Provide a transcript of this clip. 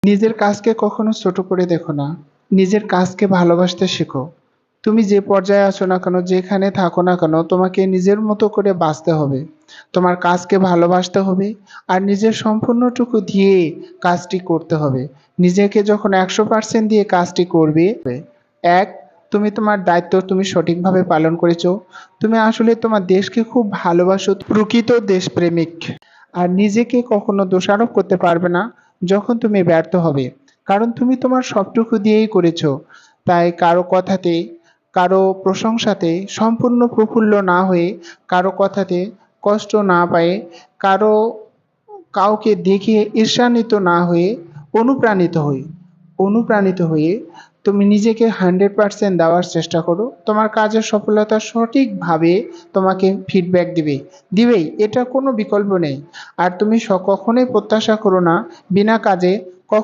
নিজের কাজকে কখনো ছোট করে দেখো না। নিজের কাজকে ভালোবাসতে শেখো। তুমি যে পর্যায়ে আছো না কেন, যেখানে থাকো না কেন, তোমাকে নিজের মতো করে বাঁচতে হবে। তোমার কাজকে ভালোবাসতে হবে আর নিজের সম্পূর্ণটুকু দিয়ে কাজটি করতে হবে। নিজেকে যখন 100% দিয়ে কাজটি করবে, এক, তুমি তোমার দায়িত্ব তুমি সঠিকভাবে পালন করেছো। তুমি আসলে তোমার দেশকে খুব ভালোবাসো, প্রকৃত দেশপ্রেমিক। আর নিজেকে কখনো দোষারোপ করতে পারবে না যখন তুমি ব্যর্থ হবে, কারণ তুমি তোমার সবটুকু দিয়েই করেছো। তাই কারো কথাতে, কারো প্রশংসাতে সম্পূর্ণ প্রফুল্ল না হয়ে, কারো কথাতে কষ্ট না পায়ে, কারো কাউকে দেখে ঈর্ষান্বিত না হয়ে অনুপ্রাণিত হয়ে তুমি নিজেকে 100% দেওয়ার চেষ্টা করো। তোমার কাজের সফলতা সঠিকভাবে তোমাকে ফিডব্যাক দিবেই, এটা কোনো বিকল্প নেই। আর তুমি কখনোই প্রত্যাশা করো না বিনা কাজে